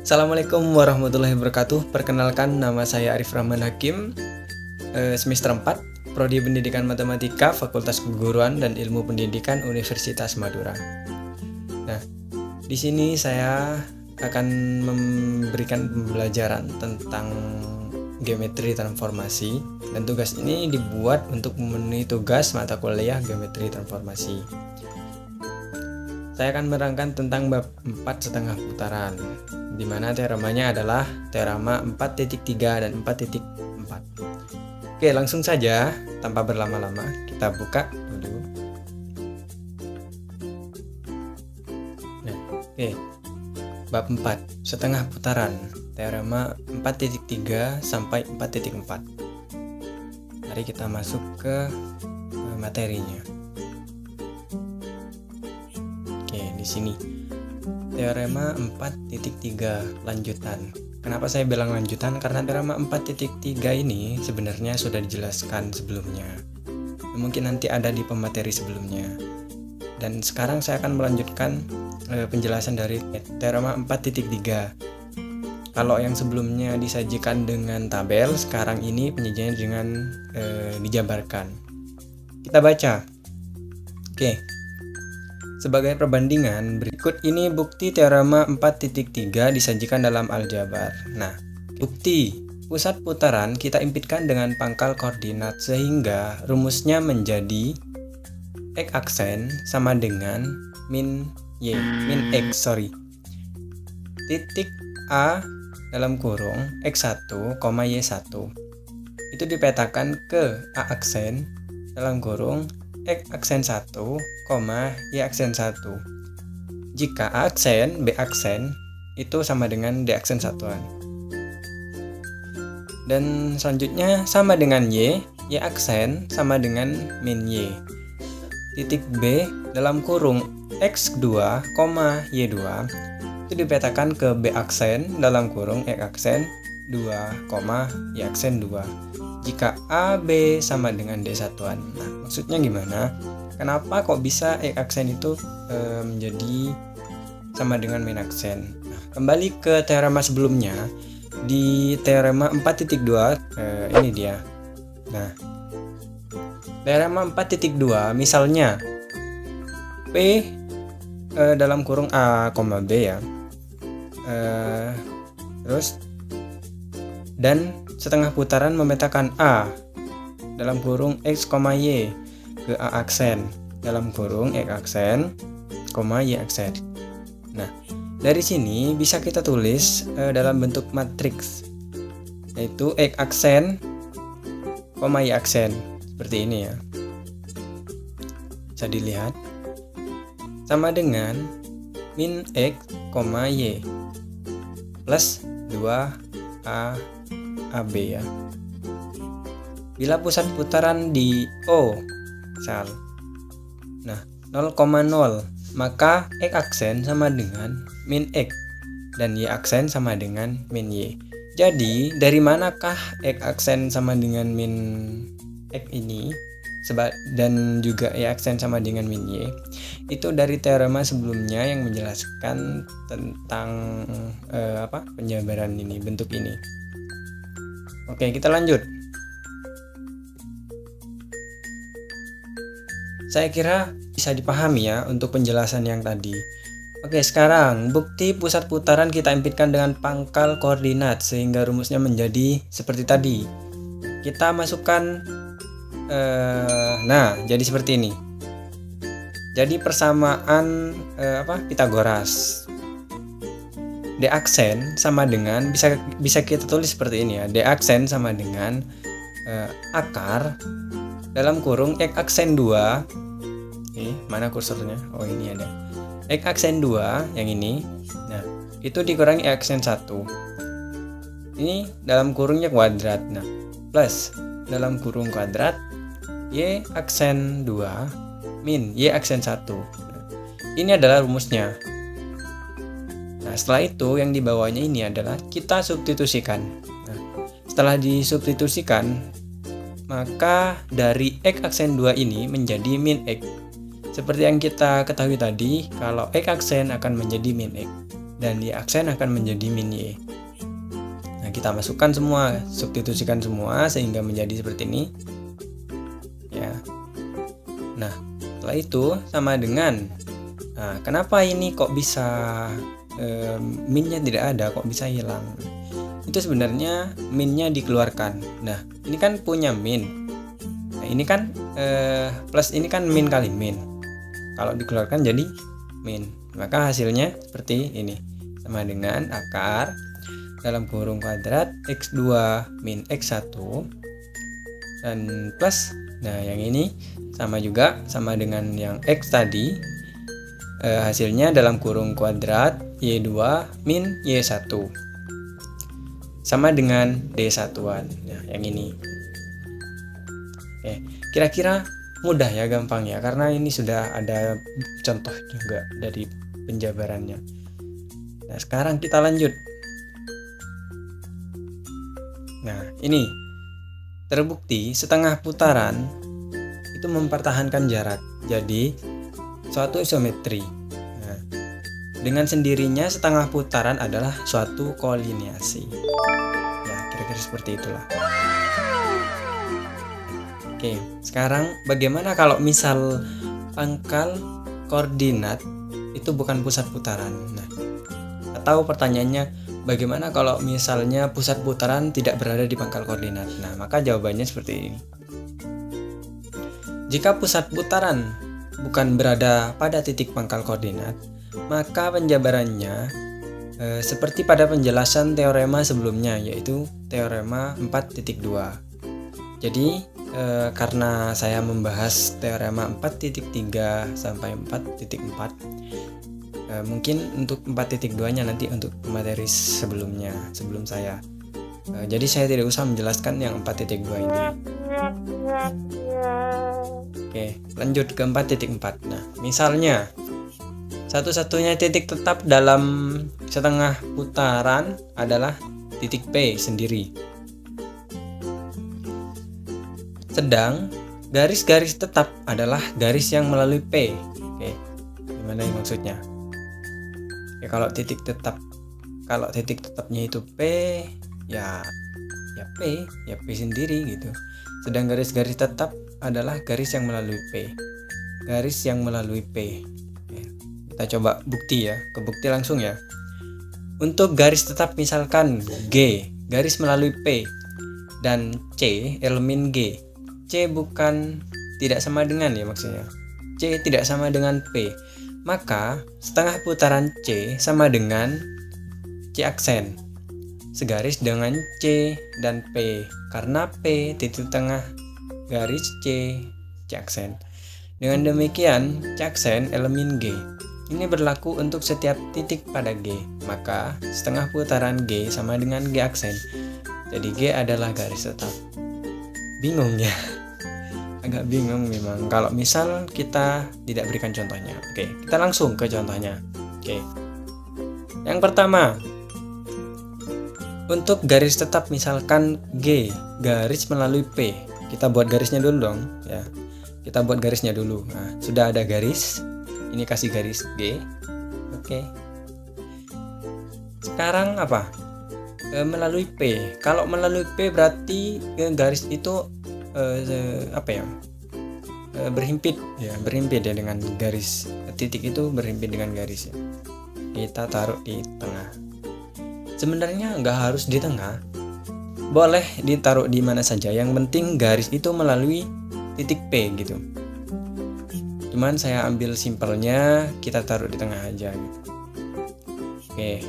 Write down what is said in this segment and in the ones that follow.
Assalamualaikum warahmatullahi wabarakatuh. Perkenalkan, nama saya Arif Rahman Hakim, semester 4, Prodi Pendidikan Matematika, Fakultas Keguruan dan Ilmu Pendidikan Universitas Madura. Nah, di sini saya akan memberikan pembelajaran tentang geometri transformasi, dan tugas ini dibuat untuk memenuhi tugas mata kuliah geometri transformasi. Saya akan menerangkan tentang bab 4,5 putaran, di mana teoremanya adalah teorema 4.3 dan 4.4. Oke, langsung saja tanpa berlama-lama kita buka dulu. Nah, oke. Bab 4, setengah putaran, teorema 4.3 sampai 4.4. Mari kita masuk ke materinya. Di sini teorema 4.3 lanjutan. Kenapa saya bilang lanjutan? Karena teorema 4.3 ini sebenarnya sudah dijelaskan sebelumnya. Mungkin nanti ada di pemateri sebelumnya. Dan sekarang saya akan melanjutkan penjelasan dari teorema 4.3. Kalau yang sebelumnya disajikan dengan tabel, sekarang ini penyajiannya dengan dijabarkan. Kita baca. Oke. Sebagai perbandingan, berikut ini bukti teorema 4.3 disajikan dalam aljabar. Nah, bukti pusat putaran kita impitkan dengan pangkal koordinat sehingga rumusnya menjadi x aksen sama dengan min x, titik A dalam kurung x1, y1. Itu dipetakan ke A aksen dalam kurung x aksen 1, y aksen 1. Jika A aksen, B aksen itu sama dengan D aksen satuan. Dan selanjutnya sama dengan Y aksen sama dengan min Y. Titik B dalam kurung x2, y2 itu dipetakan ke B aksen dalam kurung x aksen 2, y aksen 2. Jika A, B sama dengan D satuan. Nah, maksudnya gimana? Kenapa kok bisa X aksen itu menjadi sama dengan min aksen? Nah, kembali ke teorema sebelumnya. Di teorema 4.2 ini dia. Nah, teorema 4.2 misalnya P dalam kurung A, B ya. Terus dan setengah putaran memetakan A dalam kurung x, y ke A aksen dalam kurung x aksen, y aksen. Nah, dari sini bisa kita tulis dalam bentuk matriks, yaitu x aksen, y aksen seperti ini ya. Bisa dilihat sama dengan min x, y plus 2a AB ya. Bila pusat putaran di O misal, nah 0,0, maka X aksen sama dengan min X dan Y aksen sama dengan min Y. Jadi dari manakah X aksen sama dengan min X ini dan juga Y aksen sama dengan min Y? Itu dari teorema sebelumnya yang menjelaskan tentang penjabaran ini, bentuk ini. Oke, kita lanjut. Saya kira bisa dipahami ya untuk penjelasan yang tadi. Oke, sekarang bukti pusat putaran kita impitkan dengan pangkal koordinat sehingga rumusnya menjadi seperti tadi. Kita masukkan jadi seperti ini. Jadi persamaan Pitagoras. D aksen sama dengan bisa kita tulis seperti ini ya. D aksen sama dengan akar dalam kurung x aksen 2. Mana kursornya? Oh, ini ada. X aksen 2 yang ini. Nah, itu dikurangi x aksen 1. Ini dalam kurungnya kuadrat. Nah, plus dalam kurung kuadrat y aksen 2 min y aksen 1. Ini adalah rumusnya. Nah, setelah itu yang di bawahnya ini adalah kita substitusikan. Nah, setelah disubstitusikan, maka dari x aksen 2 ini menjadi min x. Seperti yang kita ketahui tadi, kalau x aksen akan menjadi min x. dan Y aksen akan menjadi min Y. Nah, kita masukkan semua, substitusikan semua sehingga menjadi seperti ini. Ya. Nah, setelah itu sama dengan, nah, kenapa ini kok bisa minnya tidak ada, kok bisa hilang? Itu sebenarnya minnya dikeluarkan. Nah, ini kan punya min. Nah, ini kan plus ini kan min kali min. Kalau dikeluarkan jadi min. Maka hasilnya seperti ini. Sama dengan akar dalam kurung kuadrat x2 min x1 dan plus. Nah, yang ini sama juga, sama dengan yang x tadi. Hasilnya dalam kurung kuadrat y2 min y1 sama dengan d1-an. Nah, yang ini. Oke, kira-kira mudah ya, gampang ya, karena ini sudah ada contoh juga dari penjabarannya. Nah, sekarang kita lanjut. Nah, ini terbukti setengah putaran itu mempertahankan jarak. Jadi suatu isometri. Nah, dengan sendirinya setengah putaran adalah suatu kolineasi. Ya, kira-kira seperti itulah. Oke, sekarang bagaimana kalau misal pangkal koordinat itu bukan pusat putaran? Nah, atau pertanyaannya, bagaimana kalau misalnya pusat putaran tidak berada di pangkal koordinat? Nah, maka jawabannya seperti ini. Jika pusat putaran bukan berada pada titik pangkal koordinat, maka penjabarannya seperti pada penjelasan teorema sebelumnya, yaitu teorema 4.2. Jadi karena saya membahas teorema 4.3 sampai 4.4, mungkin untuk 4.2-nya nanti untuk materi sebelumnya, sebelum saya. Jadi saya tidak usah menjelaskan yang 4.2 ini. Oke, lanjut ke 4.4. Nah, misalnya satu-satunya titik tetap dalam setengah putaran adalah titik P sendiri. Sedang garis-garis tetap adalah garis yang melalui P. Oke, gimana yang maksudnya? Ya, kalau titik tetapnya itu P, ya P sendiri gitu. Sedang garis-garis tetap adalah garis yang melalui P. Garis yang melalui P. Ya, kita coba bukti ya, ke bukti langsung ya. Untuk garis tetap misalkan G, garis melalui P, dan C, elemen G. C bukan tidak sama dengan ya maksudnya. C tidak sama dengan P. Maka setengah putaran C sama dengan C aksen. Segaris dengan C dan P. Karena P titik tengah garis C aksen. Dengan demikian, C aksen elemen G. Ini berlaku untuk setiap titik pada G. Maka setengah putaran G sama dengan G aksen. Jadi G adalah garis tetap. Bingung ya? Agak bingung memang kalau misal kita tidak berikan contohnya. Oke, kita langsung ke contohnya. Oke. Yang pertama, untuk garis tetap misalkan G, garis melalui P. Kita buat garisnya dulu dong ya. Kita buat garisnya dulu. Nah, sudah ada garis. Ini kasih garis G. Oke. Sekarang apa? Melalui P. Kalau melalui P berarti garis itu berhimpit ya dengan garis. Titik itu berhimpit dengan garis ya. Kita taruh di tengah. Sebenarnya nggak harus di tengah, boleh ditaruh di mana saja, yang penting garis itu melalui titik P gitu. Cuman saya ambil simpelnya, kita taruh di tengah aja gitu. Oke,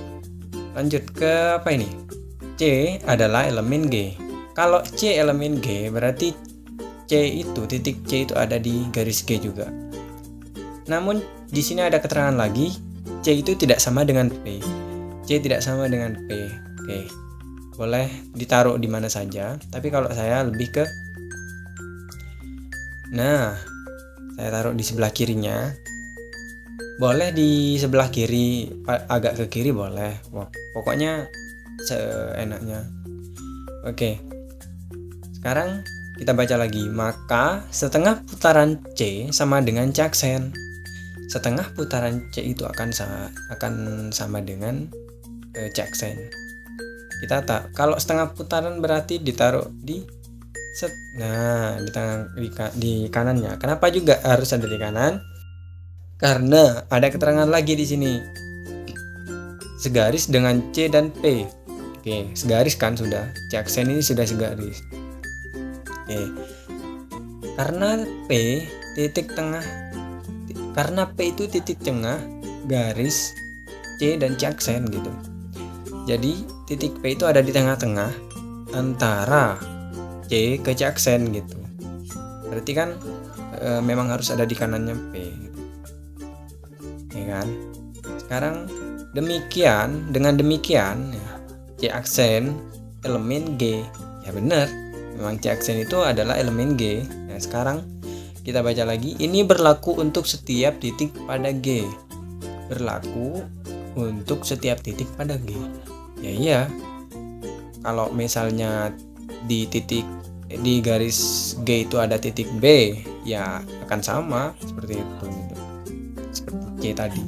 lanjut ke apa ini? C adalah elemen G. Kalau C elemen G berarti titik C itu ada di garis G juga. Namun di sini ada keterangan lagi, C itu tidak sama dengan P. C tidak sama dengan P. Oke. Boleh ditaruh di mana saja, tapi kalau saya lebih ke saya taruh di sebelah kirinya. Boleh di sebelah kiri, agak ke kiri boleh. Pokoknya seenaknya. Oke. Sekarang kita baca lagi. Maka setengah putaran C sama dengan C aksen. setengah putaran C itu akan sama dengan C aksen. Kita tak, kalau setengah putaran berarti ditaruh di di kanannya. Kenapa juga harus ada di kanan? Karena ada keterangan lagi di sini. Segaris dengan C dan P. Oke, segaris kan sudah. C aksen ini sudah segaris. Oke. Karena P itu titik tengah garis C dan C aksen gitu. Jadi titik P itu ada di tengah-tengah antara C ke C aksen gitu. Berarti kan memang harus ada di kanannya P gitu. Ya kan? Sekarang dengan demikian ya, C aksen elemen G. Ya benar, memang C aksen itu adalah elemen G. Nah, sekarang kita baca lagi. Ini berlaku untuk setiap titik pada G. Berlaku untuk setiap titik pada G. Ya iya. Kalau misalnya di garis G itu ada titik B, ya akan sama seperti itu gitu. Seperti C tadi.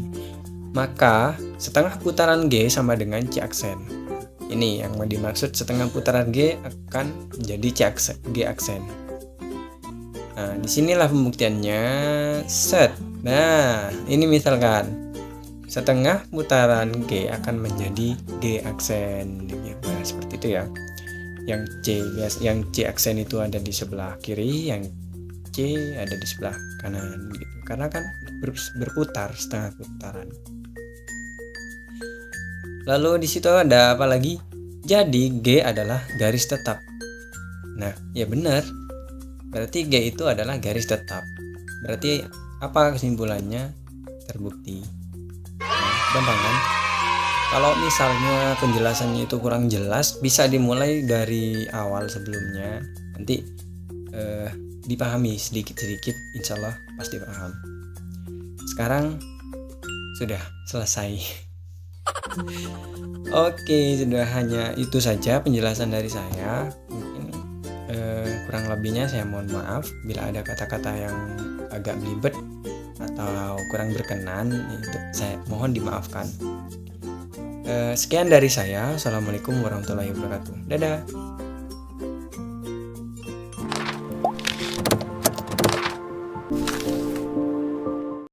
Maka setengah putaran G sama dengan C aksen. Ini yang mau dimaksud, setengah putaran G akan menjadi G aksen. Nah, disinilah pembuktiannya. Set. Nah, ini misalkan setengah putaran G akan menjadi G aksen. Nah, seperti itu ya. Yang C aksen itu ada di sebelah kiri, yang C ada di sebelah kanan gitu. Karena kan berputar setengah putaran. Lalu di situ ada apa lagi? Jadi G adalah garis tetap. Nah, ya benar. Berarti G itu adalah garis tetap. Berarti apa kesimpulannya? Terbukti. Nah, gampang kan? Kalau misalnya penjelasannya itu kurang jelas, bisa dimulai dari awal sebelumnya. Nanti dipahami sedikit-sedikit, insya Allah pasti paham. Sekarang sudah selesai. Oke, sudah hanya itu saja penjelasan dari saya. Mungkin kurang lebihnya saya mohon maaf bila ada kata-kata yang agak belibet atau kurang berkenan, itu saya mohon dimaafkan. Sekian dari saya. Assalamualaikum warahmatullahi wabarakatuh. Dadah.